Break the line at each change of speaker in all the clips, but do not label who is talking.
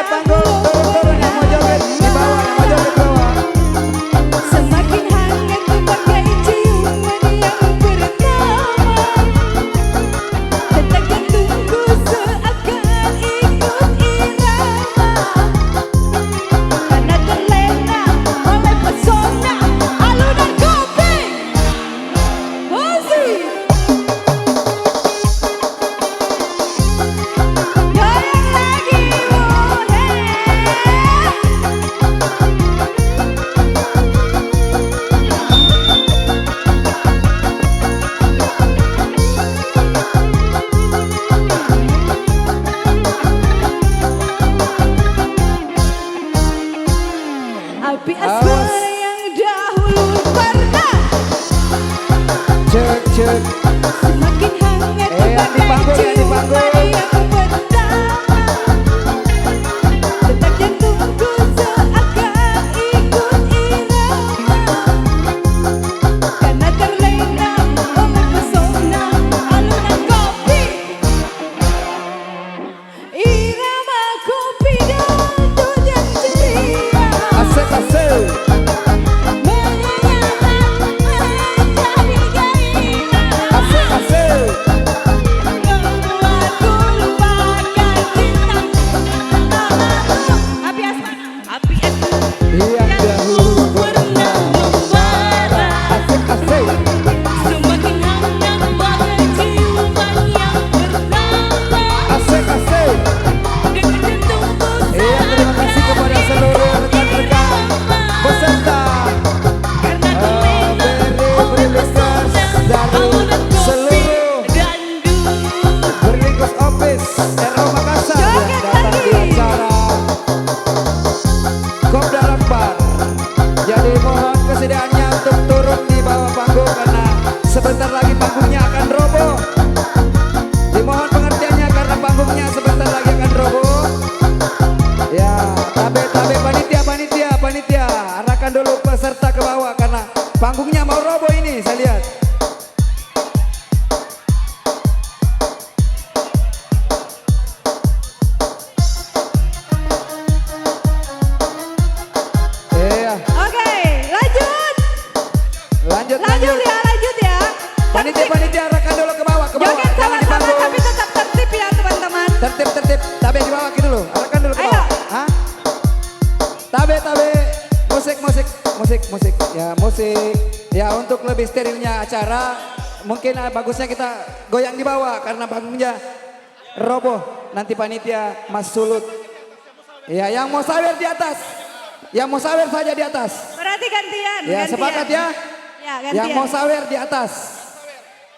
panggul turun-turun yang mau joget di bawah, yang mau joget di bawah.
Semakin hangat bagai ciuman yang pertama, detak jantungku seakan ikut irama, karena terlena oleh pesona alunan kopi. Musik goyang lagi, api asmara yang dahulu pernah
Cek cek.
semakin hangat
Yang di panggul, yang di
ciuman
panggul.
yang pertama, detak jantungku seakan ikut irama, karena terlena oleh pesona alunan kopi. Irama kopi dangdut yang ceria
Asik asik.
menyenangkan menjadi gairah,
Asik asik.
membuatku lupakan cinta lamaku. Api asmara
Yang dahulu pernah
membara,
asik asik.
semakin hangat bagai ciuman yang pertama,
Asik asik.
detak jantungku
Terima kasih kepada seluruh rekan-rekan peserta
karena terlena oleh pesona
dari
alunan kopi
seluruh
dangdut.
Berlingkus Office RO Makassar yang
Joget
datang di
lagi.
acara Kopdar Akbar. Jadi mohon kesediaannya untuk turun di bawah panggung karena sebentar lagi panggungnya akan roboh. Dimohon pengertiannya karena panggungnya sebentar lagi akan roboh. Ya, tabe panitia, arahkan dulu peserta ke bawah karena panggungnya mau roboh ini saya lihat. Iya,
Oke, lanjut
lanjut.
lanjut ya.
Panitia arahkan dulu ke bawah,
Joget
jangan di
sama-sama
panggung.
tapi tetap tertib ya teman-teman.
Tertib, tabe di bawah gitu loh, arahkan dulu ke
Ayo.
bawah. Hah? Tabe, musik, ya musik. Ya untuk lebih sterilnya acara, mungkin bagusnya kita goyang di bawah karena panggungnya roboh. Nanti panitia Mas Sulut. Ya yang mau sawer di atas, yang mau sawer saja di atas.
Berarti gantian.
Ya
gantian.
sepakat ya,
Ya gantian.
yang mau sawer di atas.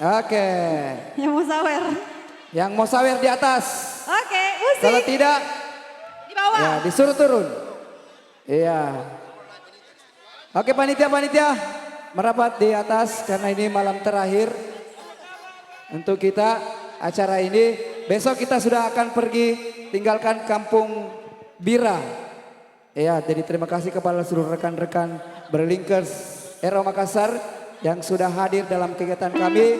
Oke,
Yang mau sawer.
yang mau sawer di atas.
Oke, musik
Kalau tidak,
di bawah.
ya disuruh turun. Iya. Oke panitia merapat di atas karena ini malam terakhir untuk kita acara ini. Besok kita sudah akan pergi tinggalkan kampung Bira. Ya, jadi terima kasih kepada seluruh rekan-rekan Berlingkers RO Makassar yang sudah hadir dalam kegiatan kami.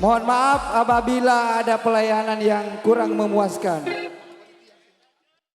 Mohon maaf apabila ada pelayanan yang kurang memuaskan.